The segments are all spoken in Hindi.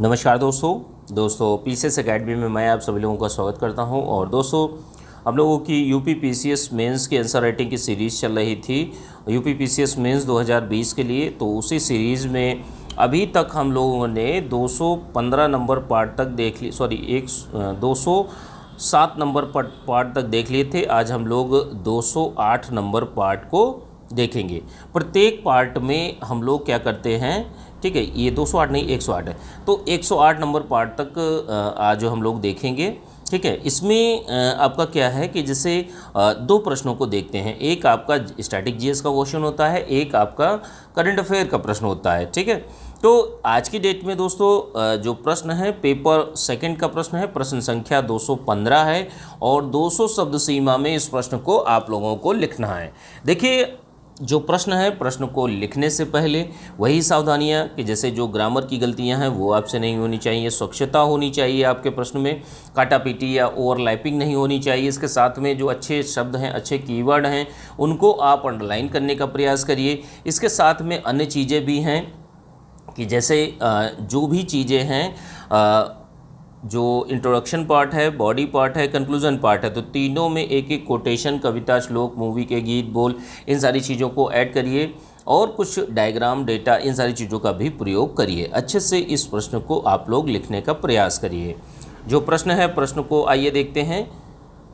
नमस्कार दोस्तों पीसीएस एकेडमी में मैं आप सभी लोगों का स्वागत करता हूं। और दोस्तों, हम लोगों की यूपी पीसीएस मेंस की आंसर राइटिंग की सीरीज़ चल रही थी यूपी पीसीएस मेंस 2020 के लिए। तो उसी सीरीज़ में अभी तक हम लोगों ने 215 नंबर पार्ट तक देख ली 207 नंबर पार्ट तक देख लिए थे। आज हम लोग 208 नंबर पार्ट को देखेंगे। प्रत्येक पार्ट में हम लोग क्या करते हैं, ठीक है, ये 208 नहीं 108 है, तो 108 नंबर पार्ट तक आज हम लोग देखेंगे। ठीक है, इसमें आपका क्या है कि जैसे दो प्रश्नों को देखते हैं। एक आपका स्टैटिक जीएस का क्वेश्चन होता है, एक आपका करंट अफेयर का प्रश्न होता है। ठीक है, तो आज की डेट में दोस्तों जो प्रश्न है, पेपर सेकंड का प्रश्न है, प्रश्न संख्या 215 है और 200 शब्द सीमा में इस प्रश्न को आप लोगों को लिखना है। देखिए, जो प्रश्न है, प्रश्न को लिखने से पहले वही सावधानियां कि जैसे जो ग्रामर की गलतियां हैं वो आपसे नहीं होनी चाहिए, स्वच्छता होनी चाहिए आपके प्रश्न में, काटापीटी या ओवरलैपिंग नहीं होनी चाहिए। इसके साथ में जो अच्छे शब्द हैं, अच्छे कीवर्ड हैं, उनको आप अंडरलाइन करने का प्रयास करिए। इसके साथ में अन्य चीज़ें भी हैं कि जैसे जो भी चीज़ें हैं, जो इंट्रोडक्शन पार्ट है, बॉडी पार्ट है, कंक्लूजन पार्ट है, तो तीनों में एक एक कोटेशन, कविता, श्लोक, मूवी के गीत, बोल, इन सारी चीज़ों को ऐड करिए और कुछ डायग्राम, डेटा, इन सारी चीज़ों का भी प्रयोग करिए। अच्छे से इस प्रश्न को आप लोग लिखने का प्रयास करिए। जो प्रश्न है, प्रश्न को आइए देखते हैं।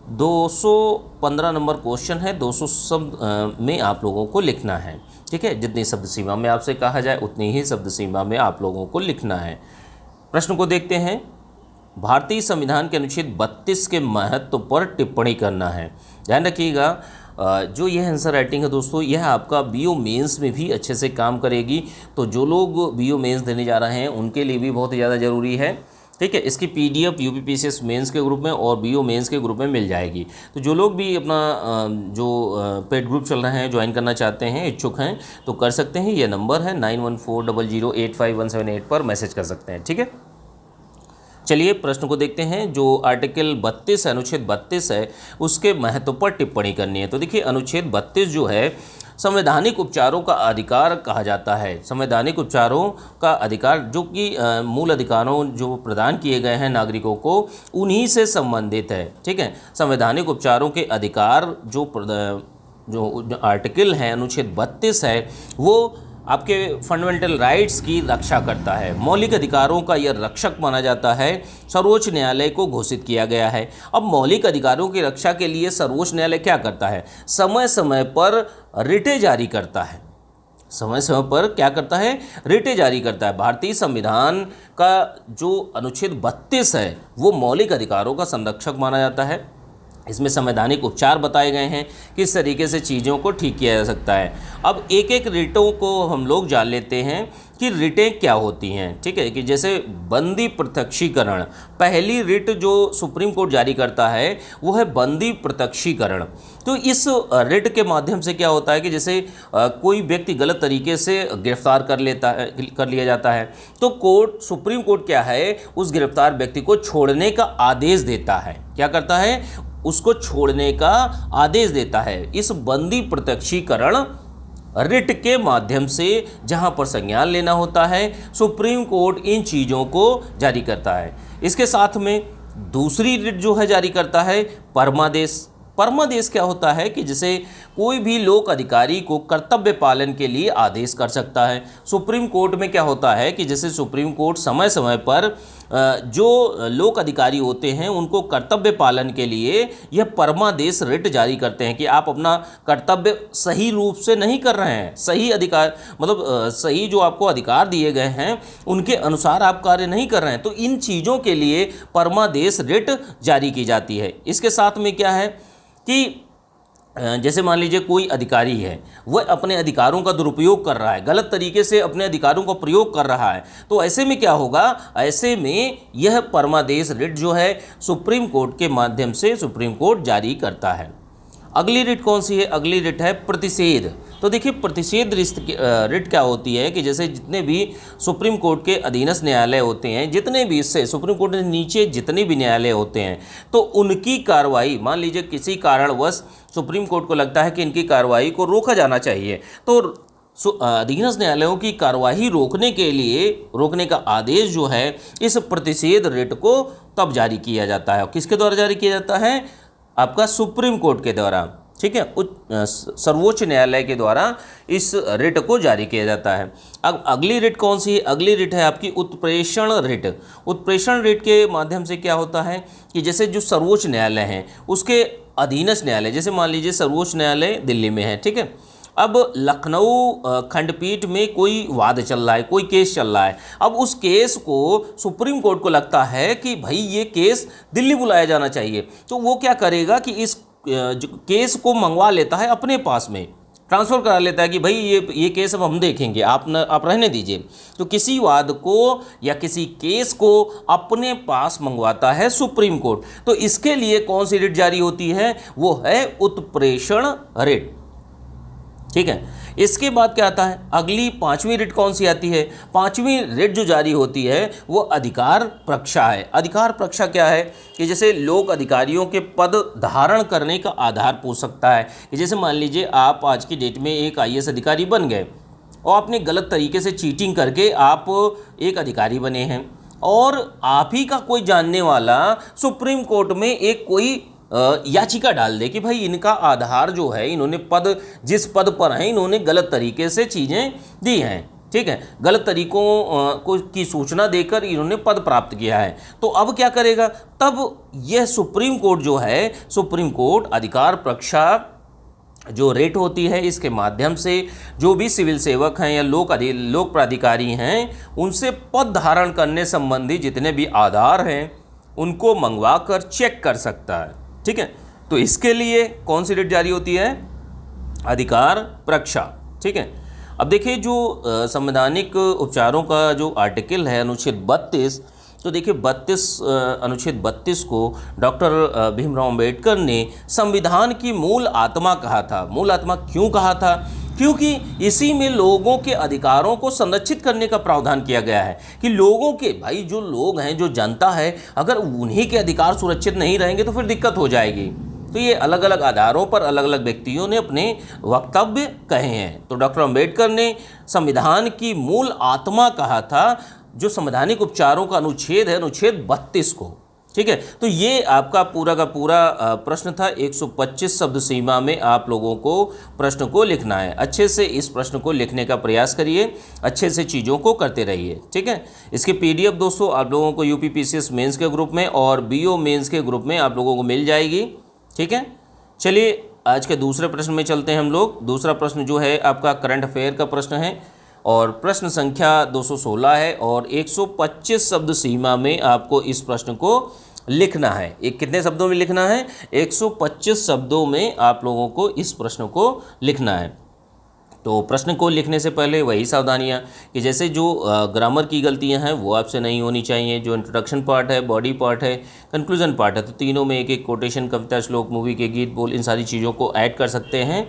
215 नंबर क्वेश्चन है, 200 शब्द में आप लोगों को लिखना है। ठीक है, जितनी शब्द सीमा में आपसे कहा जाए उतनी ही शब्द सीमा में आप लोगों को लिखना है। प्रश्न को देखते हैं। भारतीय संविधान के अनुच्छेद 32 के महत्व पर टिप्पणी करना है। ध्यान रखिएगा, जो यह आंसर राइटिंग है दोस्तों, यह आपका बीओ मेंस में भी अच्छे से काम करेगी। तो जो लोग बीओ मेंस देने जा रहे हैं उनके लिए भी बहुत ज़्यादा ज़रूरी है। ठीक है, इसकी पीडीएफ यूपी पीसीएस मेंस के ग्रुप में और बीओ मेंस के ग्रुप में मिल जाएगी। तो जो लोग भी अपना जो पेड ग्रुप चल रहे हैं, ज्वाइन करना चाहते हैं, इच्छुक हैं, तो कर सकते हैं। ये नंबर है 9140085178 पर मैसेज कर सकते हैं। ठीक है, चलिए प्रश्न को देखते हैं। जो आर्टिकल 32 अनुच्छेद 32 है, उसके महत्व पर टिप्पणी करनी है। तो देखिए, अनुच्छेद 32 जो है, संवैधानिक उपचारों का अधिकार कहा जाता है। संवैधानिक उपचारों का अधिकार जो कि मूल अधिकारों जो प्रदान किए गए हैं नागरिकों को, उन्हीं से संबंधित है। ठीक है, संवैधानिक उपचारों के अधिकार जो आर्टिकल है, अनुच्छेद 32 है, वो आपके फंडामेंटल राइट्स की रक्षा करता है। मौलिक अधिकारों का यह रक्षक माना जाता है, सर्वोच्च न्यायालय को घोषित किया गया है। अब मौलिक अधिकारों की रक्षा के लिए सर्वोच्च न्यायालय क्या करता है? समय समय पर रिटें जारी करता है। समय समय पर क्या करता है? रिटें जारी करता है। भारतीय संविधान का जो अनुच्छेद 32 है, वो मौलिक अधिकारों का संरक्षक माना जाता है। इसमें संवैधानिक उपचार बताए गए हैं, किस तरीके से चीज़ों को ठीक किया जा सकता है। अब एक एक रिटों को हम लोग जान लेते हैं कि रिटें क्या होती हैं। ठीक है, कि जैसे बंदी प्रत्यक्षीकरण, पहली रिट जो सुप्रीम कोर्ट जारी करता है वो है बंदी प्रत्यक्षीकरण। तो इस रिट के माध्यम से क्या होता है कि जैसे कोई व्यक्ति गलत तरीके से गिरफ्तार कर लिया जाता है, तो सुप्रीम कोर्ट क्या है, उस गिरफ्तार व्यक्ति को छोड़ने का आदेश देता है। क्या करता है? उसको छोड़ने का आदेश देता है। इस बंदी प्रत्यक्षीकरण रिट के माध्यम से जहां पर संज्ञान लेना होता है, सुप्रीम कोर्ट इन चीज़ों को जारी करता है। इसके साथ में दूसरी रिट जो है जारी करता है परमादेश। परमादेश क्या होता है कि जैसे कोई भी लोक अधिकारी को कर्तव्य पालन के लिए आदेश कर सकता है। सुप्रीम कोर्ट में क्या होता है कि जैसे सुप्रीम कोर्ट समय समय पर जो लोक अधिकारी होते हैं उनको कर्तव्य पालन के लिए यह परमादेश रिट जारी करते हैं कि आप अपना कर्तव्य सही रूप से नहीं कर रहे हैं, सही अधिकार मतलब सही जो आपको अधिकार दिए गए हैं उनके अनुसार आप कार्य नहीं कर रहे हैं। तो इन चीज़ों के लिए परमादेश रिट जारी की जाती है। इसके साथ में क्या है कि जैसे मान लीजिए कोई अधिकारी है, वह अपने अधिकारों का दुरुपयोग कर रहा है, गलत तरीके से अपने अधिकारों का प्रयोग कर रहा है, तो ऐसे में क्या होगा? ऐसे में यह परमादेश रिट जो है सुप्रीम कोर्ट के माध्यम से सुप्रीम कोर्ट जारी करता है। अगली रिट कौन सी है? अगली रिट है प्रतिषेध। तो देखिए, प्रतिषेध रिट क्या होती है कि जैसे जितने भी सुप्रीम कोर्ट के अधीनस्थ न्यायालय होते हैं, जितने भी इससे सुप्रीम कोर्ट के नीचे जितने भी न्यायालय होते हैं, तो उनकी कार्रवाई, मान लीजिए किसी कारणवश सुप्रीम कोर्ट को लगता है कि इनकी कार्रवाई को रोका जाना चाहिए, तो अधीनस्थ न्यायालयों की कार्यवाही रोकने का आदेश जो है इस प्रतिषेध रिट को तब जारी किया जाता है। किसके द्वारा जारी किया जाता है? आपका सुप्रीम कोर्ट के द्वारा, ठीक है, सर्वोच्च न्यायालय के द्वारा इस रिट को जारी किया जाता है। अब अगली रिट कौन सी है? अगली रिट है आपकी उत्प्रेषण रिट। उत्प्रेषण रिट के माध्यम से क्या होता है कि जैसे जो सर्वोच्च न्यायालय हैं उसके अधीनस्थ न्यायालय, जैसे मान लीजिए सर्वोच्च न्यायालय दिल्ली में है, ठीक है, अब लखनऊ खंडपीठ में कोई वाद चल रहा है, कोई केस चल रहा है। अब उस केस को सुप्रीम कोर्ट को लगता है कि भाई ये केस दिल्ली बुलाया जाना चाहिए, तो वो क्या करेगा कि इस केस को मंगवा लेता है, अपने पास में ट्रांसफ़र करा लेता है कि भाई ये केस अब हम देखेंगे, आप रहने दीजिए। तो किसी वाद को या किसी केस को अपने पास मंगवाता है सुप्रीम कोर्ट। तो इसके लिए कौन सी रिट जारी होती है? वो है उत्प्रेषण रिट, ठीक है। इसके बाद क्या आता है? अगली पांचवी रिट कौन सी आती है? पांचवी रिट जो जारी होती है वो अधिकार प्रक्षा है। अधिकार प्रक्षा क्या है कि जैसे लोक अधिकारियों के पद धारण करने का आधार पूछ सकता है कि जैसे मान लीजिए आप आज की डेट में एक IAS अधिकारी बन गए और आपने गलत तरीके से चीटिंग करके आप एक अधिकारी बने हैं और आप ही का कोई जानने वाला सुप्रीम कोर्ट में एक कोई याचिका डाल दे कि भाई इनका आधार जो है, इन्होंने जिस पद पर हैं इन्होंने गलत तरीके से चीज़ें दी हैं, ठीक है, गलत तरीकों की सूचना देकर इन्होंने पद प्राप्त किया है। तो अब क्या करेगा? तब यह सुप्रीम कोर्ट जो है, सुप्रीम कोर्ट अधिकार प्रक्षा जो रेट होती है इसके माध्यम से जो भी सिविल सेवक हैं या लोक प्राधिकारी हैं उनसे पद धारण करने संबंधी जितने भी आधार हैं उनको मंगवा कर चेक कर सकता है, ठीक है। तो इसके लिए कौन सी रिट जारी होती है? अधिकार प्रक्षा, ठीक है। अब देखिए जो संवैधानिक उपचारों का जो आर्टिकल है अनुच्छेद 32, तो देखिए अनुच्छेद 32 को डॉक्टर भीमराव अंबेडकर ने संविधान की मूल आत्मा कहा था। मूल आत्मा क्यों कहा था? क्योंकि इसी में लोगों के अधिकारों को संरक्षित करने का प्रावधान किया गया है कि लोगों के, भाई जो लोग हैं, जो जनता है, अगर उन्हीं के अधिकार सुरक्षित नहीं रहेंगे तो फिर दिक्कत हो जाएगी। तो ये अलग अलग आधारों पर अलग अलग व्यक्तियों ने अपने वक्तव्य कहे हैं। तो डॉक्टर अंबेडकर ने संविधान की मूल आत्मा कहा था, जो संवैधानिक उपचारों का अनुच्छेद है, अनुच्छेद 32 को, ठीक है। तो ये आपका पूरा का पूरा प्रश्न था। 125 शब्द सीमा में आप लोगों को प्रश्न को लिखना है। अच्छे से इस प्रश्न को लिखने का प्रयास करिए, अच्छे से चीज़ों को करते रहिए, ठीक है। इसके PDF दोस्तों आप लोगों को UPPCS मेंस के ग्रुप में और BO मेंस के ग्रुप में आप लोगों को मिल जाएगी, ठीक है। चलिए आज के दूसरे प्रश्न में चलते हैं हम लोग। दूसरा प्रश्न जो है आपका करंट अफेयर का प्रश्न है और प्रश्न संख्या 216 है और 125 शब्द सीमा में आपको इस प्रश्न को लिखना है। एक कितने शब्दों में लिखना है? 125 शब्दों में आप लोगों को इस प्रश्न को लिखना है। तो प्रश्न को लिखने से पहले वही सावधानियां कि जैसे जो ग्रामर की गलतियां हैं वो आपसे नहीं होनी चाहिए। जो इंट्रोडक्शन पार्ट है, बॉडी पार्ट है, कंक्लूजन पार्ट है, तो तीनों में एक एक कोटेशन, कविता, श्लोक, मूवी के गीत, बोल, इन सारी चीज़ों को ऐड कर सकते हैं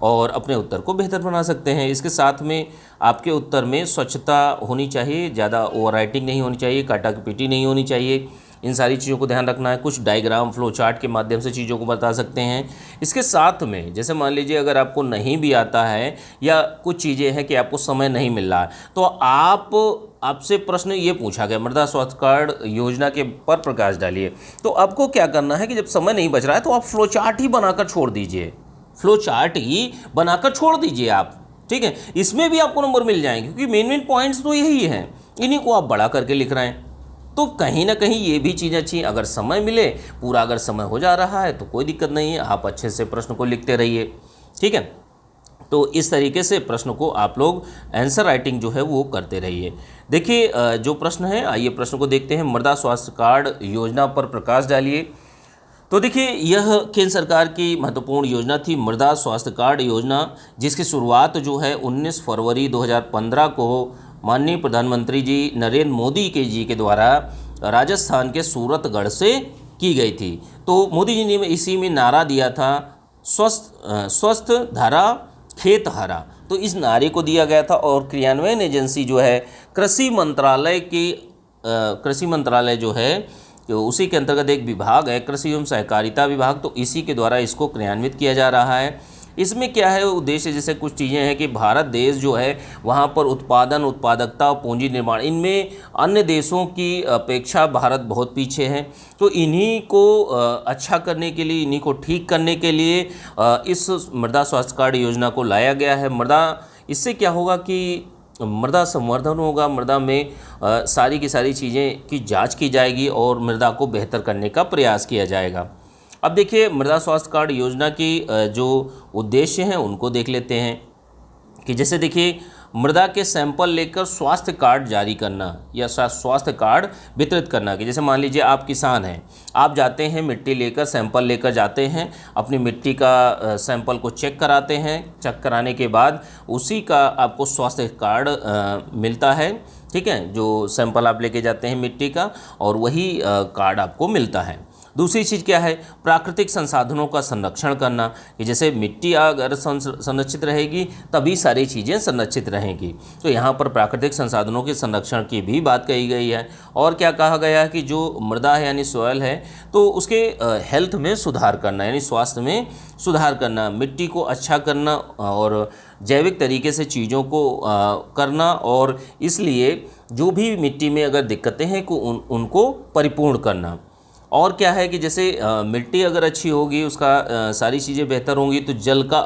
और अपने उत्तर को बेहतर बना सकते हैं। इसके साथ में आपके उत्तर में स्वच्छता होनी चाहिए, ज़्यादा ओवर राइटिंग नहीं होनी चाहिए, काटापीटी नहीं होनी चाहिए। इन सारी चीज़ों को ध्यान रखना है। कुछ डायग्राम, फ्लो चार्ट के माध्यम से चीज़ों को बता सकते हैं। इसके साथ में जैसे मान लीजिए अगर आपको नहीं भी आता है या कुछ चीज़ें हैं कि आपको समय नहीं मिल रहा है, तो आपसे प्रश्न ये पूछा गया मृदा स्वास्थ्य कार्ड योजना के पर प्रकाश डालिए, तो आपको क्या करना है कि जब समय नहीं बच रहा है तो आप फ्लो चार्ट ही बनाकर छोड़ दीजिए, फ्लो चार्ट ही बनाकर छोड़ दीजिए आप, ठीक है। इसमें भी आपको नंबर मिल जाएंगे क्योंकि मेन पॉइंट्स तो यही हैं, इन्हीं को आप बड़ा करके लिख रहे हैं। तो कहीं ना कहीं ये भी चीज़ अच्छी है। अगर समय मिले, पूरा अगर समय हो जा रहा है तो कोई दिक्कत नहीं है, आप अच्छे से प्रश्न को लिखते रहिए, ठीक है। तो इस तरीके से प्रश्न को आप लोग आंसर राइटिंग जो है वो करते रहिए। देखिए जो प्रश्न है, आइए प्रश्न को देखते हैं। मृदा स्वास्थ्य कार्ड योजना पर प्रकाश डालिए। तो देखिए यह केंद्र सरकार की महत्वपूर्ण योजना थी, मृदा स्वास्थ्य कार्ड योजना, जिसकी शुरुआत जो है 19 फरवरी 2015 को माननीय प्रधानमंत्री जी नरेंद्र मोदी जी के द्वारा राजस्थान के सूरतगढ़ से की गई थी। तो मोदी जी ने इसी में नारा दिया था, स्वस्थ धरा खेत हरा। तो इस नारे को दिया गया था और क्रियान्वयन एजेंसी जो है कृषि मंत्रालय जो है, तो उसी के अंतर्गत एक विभाग है कृषि एवं सहकारिता विभाग, तो इसी के द्वारा इसको क्रियान्वित किया जा रहा है। इसमें क्या है उद्देश्य, जैसे कुछ चीज़ें हैं कि भारत देश जो है वहाँ पर उत्पादन, उत्पादकता, पूंजी निर्माण, इनमें अन्य देशों की अपेक्षा भारत बहुत पीछे है। तो इन्हीं को अच्छा करने के लिए, इन्हीं को ठीक करने के लिए इस मृदा स्वास्थ्य कार्ड योजना को लाया गया है। इससे क्या होगा कि मृदा संवर्धन होगा, मृदा में सारी की सारी चीज़ें की जांच की जाएगी और मृदा को बेहतर करने का प्रयास किया जाएगा। अब देखिए मृदा स्वास्थ्य कार्ड योजना की जो उद्देश्य हैं उनको देख लेते हैं कि जैसे देखिए मृदा के सैंपल लेकर स्वास्थ्य कार्ड जारी करना या स्वास्थ्य कार्ड वितरित करना। कि जैसे मान लीजिए आप किसान हैं, आप जाते हैं मिट्टी लेकर, सैंपल लेकर जाते हैं, अपनी मिट्टी का सैंपल को चेक कराते हैं, चेक कराने के बाद उसी का आपको स्वास्थ्य कार्ड मिलता है, ठीक है, जो सैंपल आप लेके जाते हैं मिट्टी का, और वही कार्ड आपको मिलता है। दूसरी चीज़ क्या है, प्राकृतिक संसाधनों का संरक्षण करना, कि जैसे मिट्टी अगर संरक्षित रहेगी तभी सारी चीज़ें संरक्षित रहेंगी। तो यहाँ पर प्राकृतिक संसाधनों के संरक्षण की भी बात कही गई है। और क्या कहा गया है कि जो मृदा है यानी सॉइल है, तो उसके हेल्थ में सुधार करना, यानी स्वास्थ्य में सुधार करना, मिट्टी को अच्छा करना और जैविक तरीके से चीज़ों को करना, और इसलिए जो भी मिट्टी में अगर दिक्कतें हैं को उनको परिपूर्ण करना। और क्या है कि जैसे मिट्टी अगर अच्छी होगी, उसका सारी चीज़ें बेहतर होंगी, तो जल का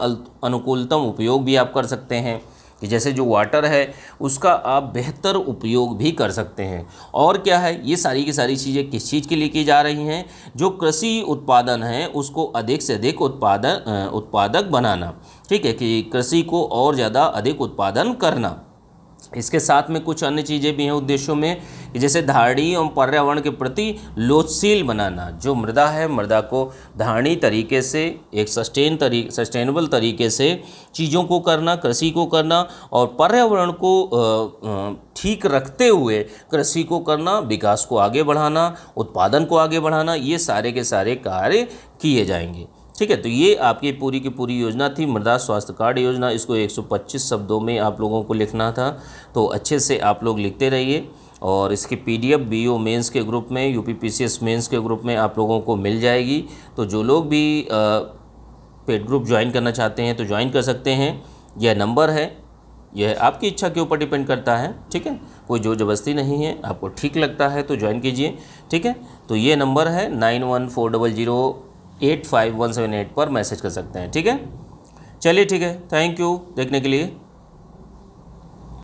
अनुकूलतम उपयोग भी आप कर सकते हैं, कि जैसे जो वाटर है उसका आप बेहतर उपयोग भी कर सकते हैं। और क्या है, ये सारी की सारी चीज़ें किस चीज़ के लिए की जा रही हैं, जो कृषि उत्पादन है उसको अधिक से अधिक उत्पादक बनाना, ठीक है, कि कृषि को और ज़्यादा अधिक उत्पादन करना। इसके साथ में कुछ अन्य चीज़ें भी हैं उद्देश्यों में, कि जैसे धारणीय एवं पर्यावरण के प्रति लोचशील बनाना। जो मृदा है, मृदा को धारणीय तरीके से, एक सस्टेनेबल तरीके से चीज़ों को करना, कृषि को करना, और पर्यावरण को ठीक रखते हुए कृषि को करना, विकास को आगे बढ़ाना, उत्पादन को आगे बढ़ाना, ये सारे के सारे कार्य किए जाएंगे। ठीक है, तो ये आपकी पूरी की पूरी योजना थी मृदा स्वास्थ्य कार्ड योजना। इसको 125 शब्दों में आप लोगों को लिखना था, तो अच्छे से आप लोग लिखते रहिए। और इसकी PDF BO मेंस के ग्रुप में, UP PCS मेंस के ग्रुप में आप लोगों को मिल जाएगी। तो जो लोग भी पेड ग्रुप ज्वाइन करना चाहते हैं तो ज्वाइन कर सकते हैं। यह नंबर है, यह आपकी इच्छा के ऊपर डिपेंड करता है, ठीक है, कोई जोर जबरदस्ती नहीं है, आपको ठीक लगता है तो ज्वाइन कीजिए, ठीक है। तो ये नंबर है 9140085178 पर मैसेज कर सकते हैं, ठीक है। चलिए ठीक है, थैंक यू देखने के लिए।